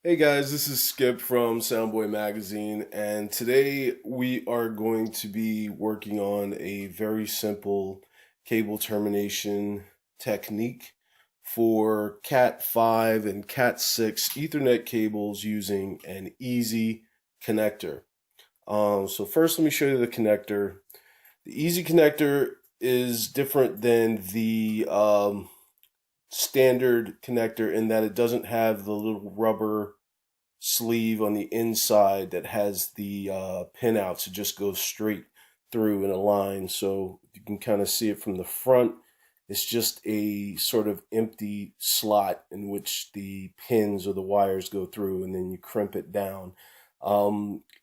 Hey guys, this is Skip from Soundboy Magazine, and today we are going to be working on a very simple cable termination technique for Cat5 and Cat6 Ethernet cables using an easy connector. So first let me show you the connector. The easy connector is different than the standard connector in that it doesn't have the little rubber sleeve on the inside that has the pinouts. It just goes straight through in a line. So you can kind of see it from the front. It's just a sort of empty slot in which the pins or the wires go through, and then you crimp it down.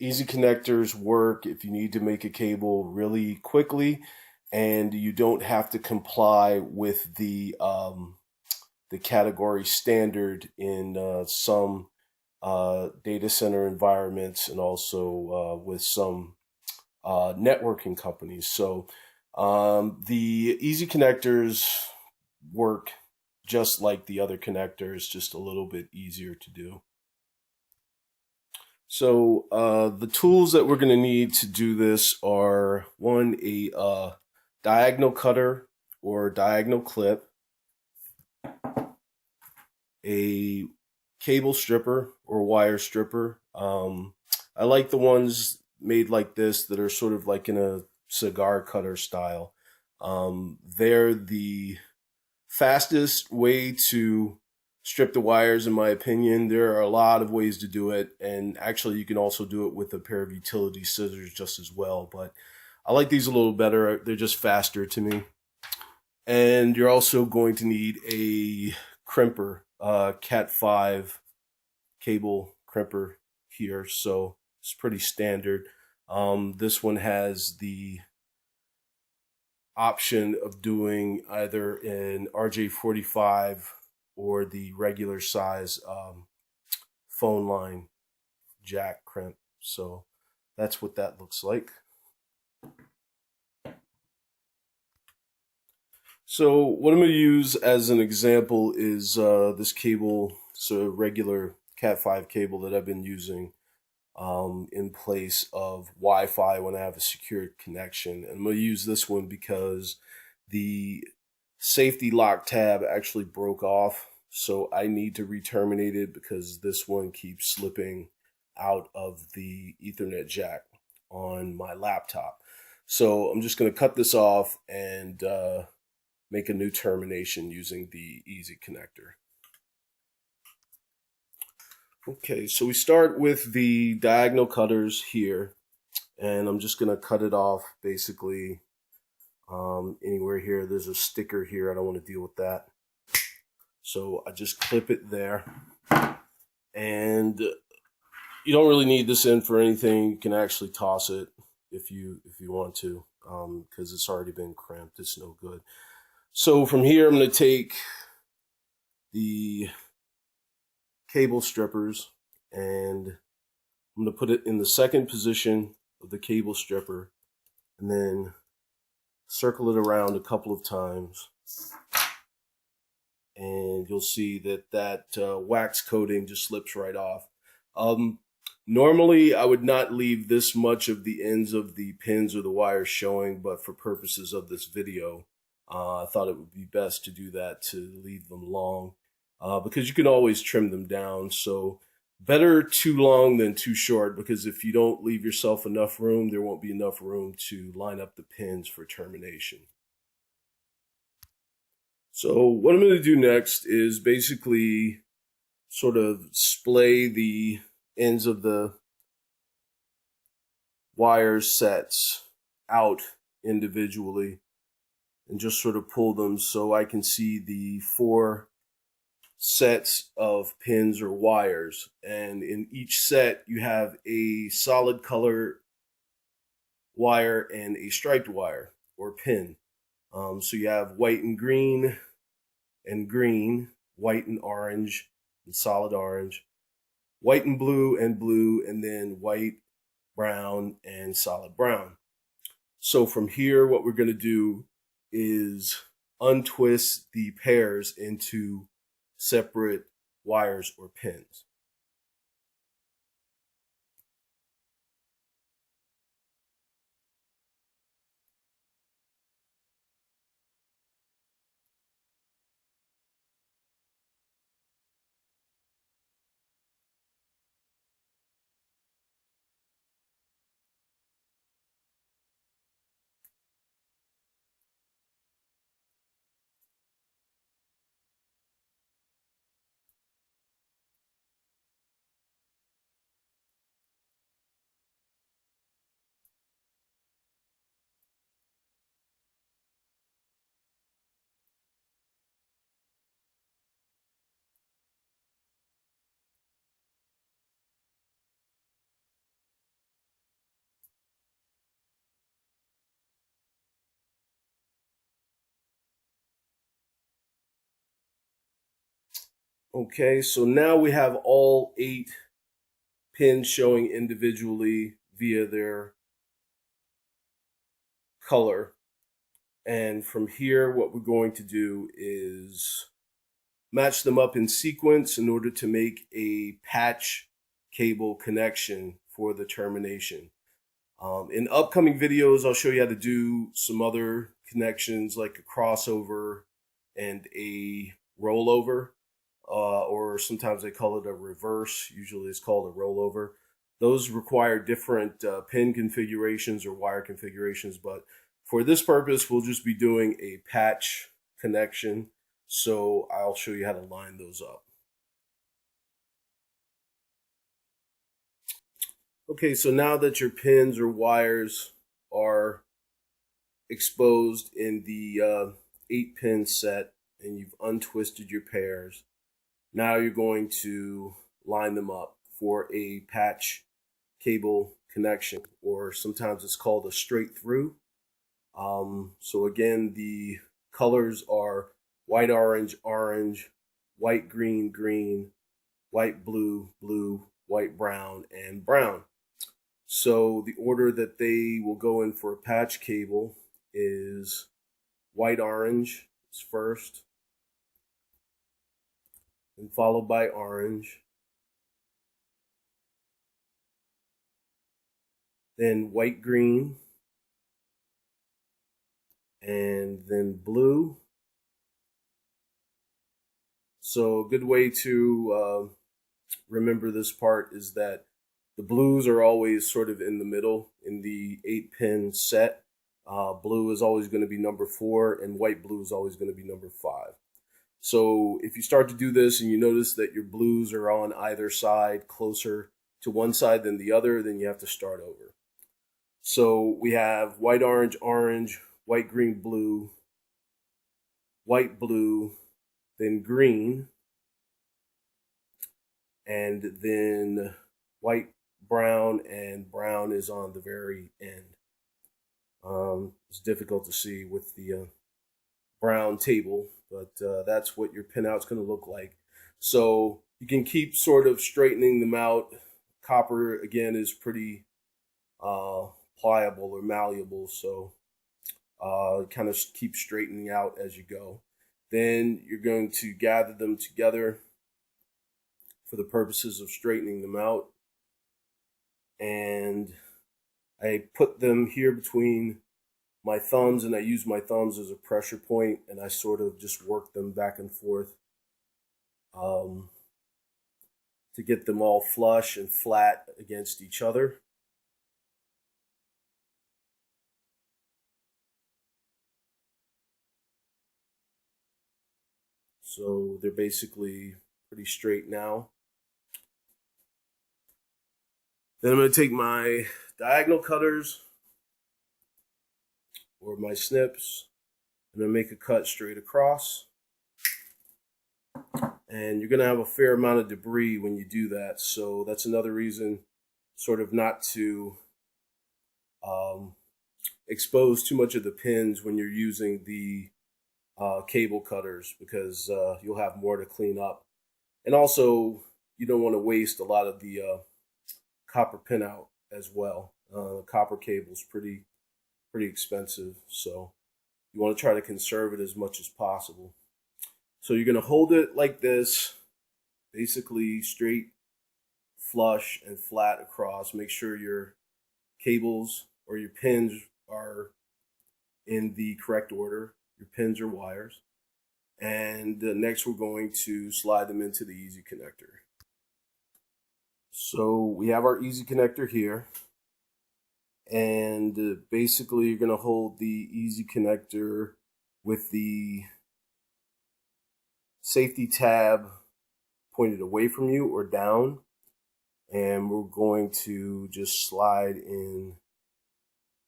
Easy connectors work if you need to make a cable really quickly, and you don't have to comply with the category standard in some data center environments, and also with some networking companies. So the easy connectors work just like the other connectors, just a little bit easier to do. So the tools that we're going to need to do this are one, a diagonal cutter or diagonal clip, a cable stripper or wire stripper. I like the ones made like this that are sort of like in a cigar cutter style. They're the fastest way to strip the wires, in my opinion. There are a lot of ways to do it, and actually you can also do it with a pair of utility scissors just as well, but I like these a little better. They're just faster to me. And you're also going to need a crimper, Cat5 cable crimper here, so it's pretty standard. This one has the option of doing either an RJ45 or the regular size phone line jack crimp. So that's what that looks like. So what I'm going to use as an example is this cable, so a regular Cat5 cable that I've been using in place of Wi-Fi when I have a secured connection. And I'm going to use this one because the safety lock tab actually broke off, so I need to re-terminate it because this one keeps slipping out of the Ethernet jack on my laptop. So I'm just going to cut this off and make a new termination using the easy connector. Okay, so we start with the diagonal cutters here, and I'm just going to cut it off basically anywhere here. There's a sticker here. I don't want to deal with that. So I just clip it there. And you don't really need this in for anything. You can actually toss it if you want to, because it's already been crimped. It's no good. So from here, I'm going to take the cable strippers and I'm going to put it in the second position of the cable stripper and then circle it around a couple of times. And you'll see that wax coating just slips right off. Normally, I would not leave this much of the ends of the pins or the wires showing, but for purposes of this video, I thought it would be best to do that, to leave them long, because you can always trim them down. So better too long than too short, because if you don't leave yourself enough room, there won't be enough room to line up the pins for termination. So what I'm going to do next is basically sort of splay the ends of the wire sets out individually and just sort of pull them so I can see the 4 sets of pins or wires. And in each set, you have a solid color wire and a striped wire or pin. So you have white and green, white and orange, and solid orange, white and blue, and then white, brown, and solid brown. So from here, what we're going to do is untwist the pairs into separate wires or pins. Okay, so now we have all 8 pins showing individually via their color. And from here, what we're going to do is match them up in sequence in order to make a patch cable connection for the termination. In upcoming videos, I'll show you how to do some other connections like a crossover and a rollover, or sometimes they call it a reverse. Usually it's called a rollover. Those require different pin configurations or wire configurations, but for this purpose, we'll just be doing a patch connection. So I'll show you how to line those up. Okay, so now that your pins or wires are exposed in the 8-pin set and you've untwisted your pairs, now you're going to line them up for a patch cable connection, or sometimes it's called a straight through. So again, the colors are white, orange, orange, white, green, green, white, blue, blue, white, brown, and brown. So the order that they will go in for a patch cable is white, orange is first, and followed by orange, then white, green, and then blue. So a good way to remember this part is that the blues are always sort of in the middle in the 8-pin set. Blue is always going to be number 4, and white blue is always going to be number 5. So if you start to do this and you notice that your blues are on either side, closer to one side than the other, then you have to start over. So we have white, orange, orange, white, green, blue, white, blue, then green, and then white, brown, and brown is on the very end. It's difficult to see with the brown table, but that's what your pinout's going to look like. So you can keep sort of straightening them out. Copper, again, is pretty pliable or malleable, so kind of keep straightening out as you go. Then you're going to gather them together for the purposes of straightening them out. And I put them here between my thumbs, and I use my thumbs as a pressure point, and I sort of just work them back and forth to get them all flush and flat against each other. So they're basically pretty straight now. Then I'm going to take my diagonal cutters or my snips, and then make a cut straight across. And you're going to have a fair amount of debris when you do that. So that's another reason sort of not to expose too much of the pins when you're using the cable cutters, because you'll have more to clean up. And also, you don't want to waste a lot of the copper pinout as well. Copper cable is pretty expensive, so you want to try to conserve it as much as possible. So you're going to hold it like this, basically straight, flush, and flat across. Make sure your cables or your pins are in the correct order, your pins or wires. And next we're going to slide them into the easy connector. So we have our easy connector here, and basically you're going to hold the easy connector with the safety tab pointed away from you or down, and we're going to just slide in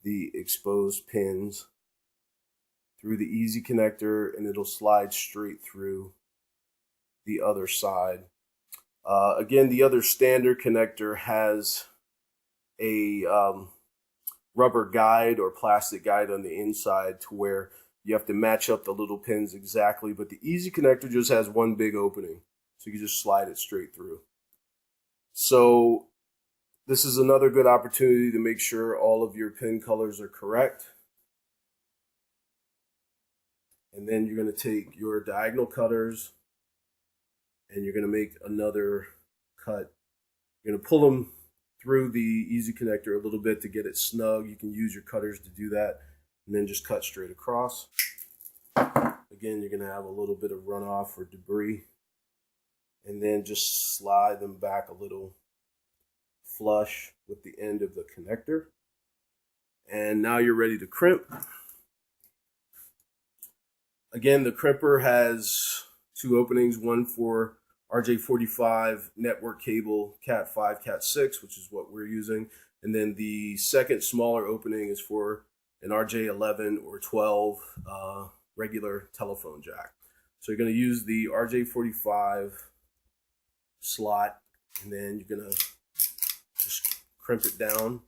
the exposed pins through the easy connector, and it'll slide straight through the other side. Again, the other standard connector has a rubber guide or plastic guide on the inside to where you have to match up the little pins exactly, but the easy connector just has one big opening. So you can just slide it straight through. So this is another good opportunity to make sure all of your pin colors are correct. And then you're going to take your diagonal cutters and you're going to make another cut. You're going to pull them through the easy connector a little bit to get it snug. You can use your cutters to do that, and then just cut straight across. Again, you're going to have a little bit of runoff or debris, and then just slide them back a little flush with the end of the connector. And now you're ready to crimp. Again, the crimper has two openings, one for RJ45 network cable Cat5e-Cat6, which is what we're using. And then the second smaller opening is for an RJ11 or 12 regular telephone jack. So you're going to use the RJ45 slot, and then you're going to just crimp it down.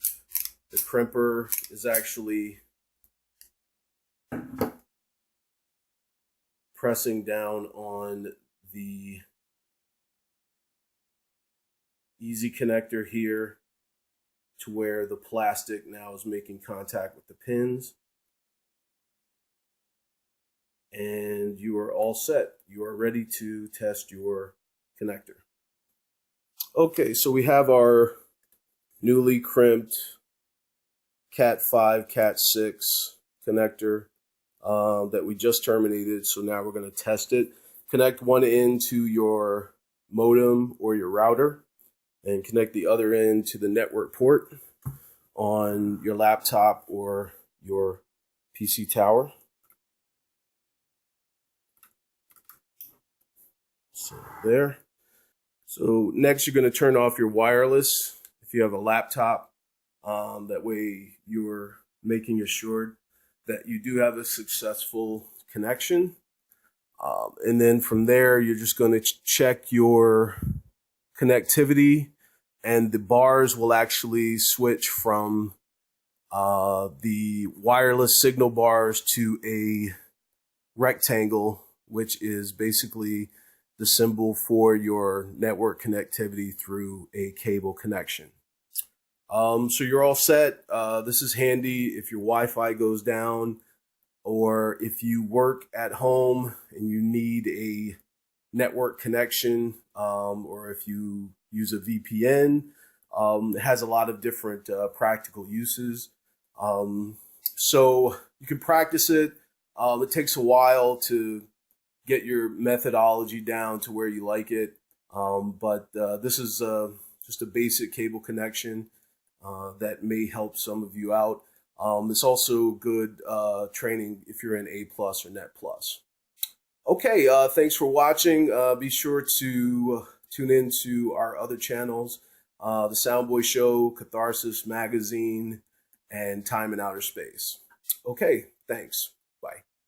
The crimper is actually pressing down on the easy connector here to where the plastic now is making contact with the pins. And you are all set. You are ready to test your connector. Okay, so we have our newly crimped Cat5-Cat6 connector that we just terminated. So now we're going to test it. Connect one end to your modem or your router, and connect the other end to the network port on your laptop or your PC tower. So there. So next you're going to turn off your wireless if you have a laptop. That way you're making assured that you do have a successful connection. And then from there, you're just going to check your connectivity, and the bars will actually switch from the wireless signal bars to a rectangle, which is basically the symbol for your network connectivity through a cable connection. So you're all set. This is handy if your Wi-Fi goes down, or if you work at home and you need a network connection, or if you use a VPN. It has a lot of different practical uses. So you can practice it. It takes a while to get your methodology down to where you like it. But this is just a basic cable connection that may help some of you out. It's also good training if you're in A+ or Net+. Okay, thanks for watching. Be sure to tune in to our other channels, The Soundboy Show, Catharsis Magazine, and Time in Outer Space. Okay, thanks.